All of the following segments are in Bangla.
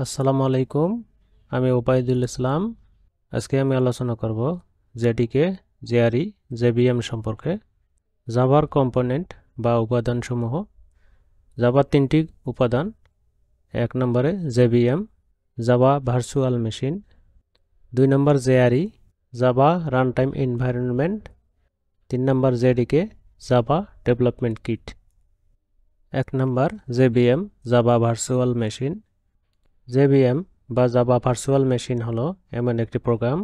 আসসালামু আলাইকুম, আমি ওবায়দুল ইসলাম। আজকে আমি আলোচনা করব জেডিকে, জেআরই, জেবিএম সম্পর্কে। জাভার কম্পোনেন্ট বা উপাদানসমূহ। জাভার তিনটি উপাদান। 1 নম্বরে জেবিএম, জাভা ভার্চুয়াল মেশিন। 2 নম্বর JRE, Java run time environment. 3 নম্বর জেডিকে, জাভা ডেভেলপমেন্ট কিট। 1 নম্বর JVM, Java virtual machine. JVM বা জাভা ভার্চুয়াল মেশিন হলো এমন একটি প্রোগ্রাম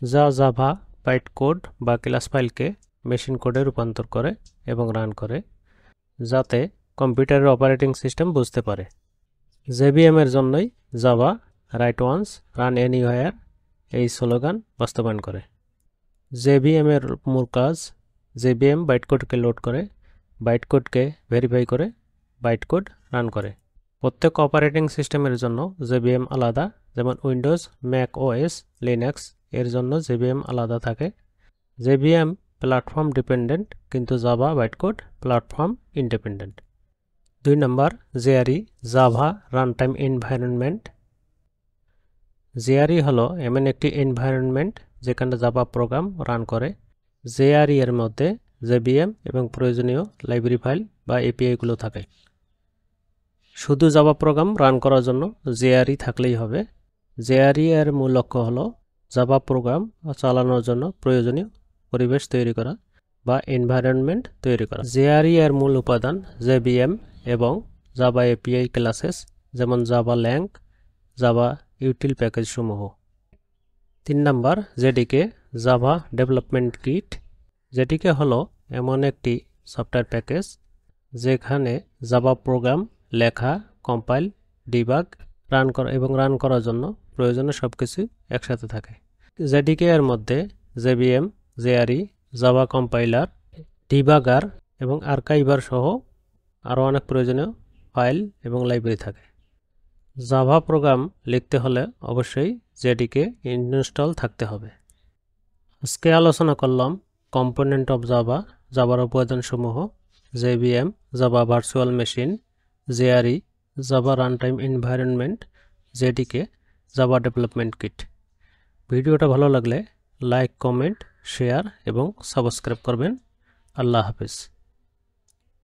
যা জাভা বাইট কোড বা ক্লাস ফাইলকে মেশিন কোডে রূপান্তর করে এবং রান করে, যাতে কম্পিউটারের অপারেটিং সিস্টেম বুঝতে পারে। জেবিএম এর জন্যই Java write once run anywhere এই স্লোগান বাস্তবায়ন করে। জেবিএম এর মূল কাজ, জেবিএম বাইট কোডকে লোড করে, বাইট কোডকে ভেরিফাই করে, বাইট কোড রান করে। প্রত্যেক অপারেটিং সিস্টেমের জন্য জেবিএম আলাদা, যেমন উইন্ডোজ, ম্যাক ওএস, লিনাক্স এর জন্য জেবিএম আলাদা থাকে। জেবিএম প্ল্যাটফর্ম ডিপেন্ডেন্ট, কিন্তু জাভা বাইটকোড প্ল্যাটফর্ম ইন্ডিপেন্ডেন্ট। 2 নম্বর JRE, Java run time environment. জেআরই হলো এমন একটি এনভায়রনমেন্ট যেখানে জাভা প্রোগ্রাম রান করে। জেআরই এর মধ্যে জেবিএম এবং প্রয়োজনীয় লাইব্রেরি ফাইল বা এপিআইগুলো থাকে। শুধু জাভা প্রোগ্রাম রান করার জন্য জেআরই থাকলেই হবে। জেআরই এর মূল লক্ষ্য হলো জাভা প্রোগ্রাম চালানোর জন্য প্রয়োজনীয় পরিবেশ তৈরি করা বা এনভায়রনমেন্ট তৈরি করা। জেআরই এর মূল উপাদান জেবিএম এবং জাভা এপিআই ক্লাসেস, যেমন Java lang, Java util package সমূহ। 3 নম্বর JDK, Java development kit. JDK হলো এমন একটি সফটওয়্যার প্যাকেজ যেখানে জাভা প্রোগ্রাম লেখা, কম্পাইল, ডিবাগ, রান করার জন্য প্রয়োজনীয় সবকিছু একসাথে থাকে। জেডিকে এর মধ্যে JVM, JRE, Java compiler, debugger এবং আর্কাইভার সহ আরও অনেক প্রয়োজনীয় ফাইল এবং লাইব্রেরি থাকে। জাভা প্রোগ্রাম লিখতে হলে অবশ্যই জেডিকে ইনস্টল থাকতে হবে। আজকে আলোচনা করলাম কম্পোনেন্ট অফ জাভা, জাভার উপাদানসমূহ। JVM, Java virtual machine. JRE, Java run time environment. JDK, Java development kit. ভিডিওটা ভালো লাগলে লাইক, কমেন্ট, শেয়ার এবং সাবস্ক্রাইব করবেন। আল্লাহ হাফেজ।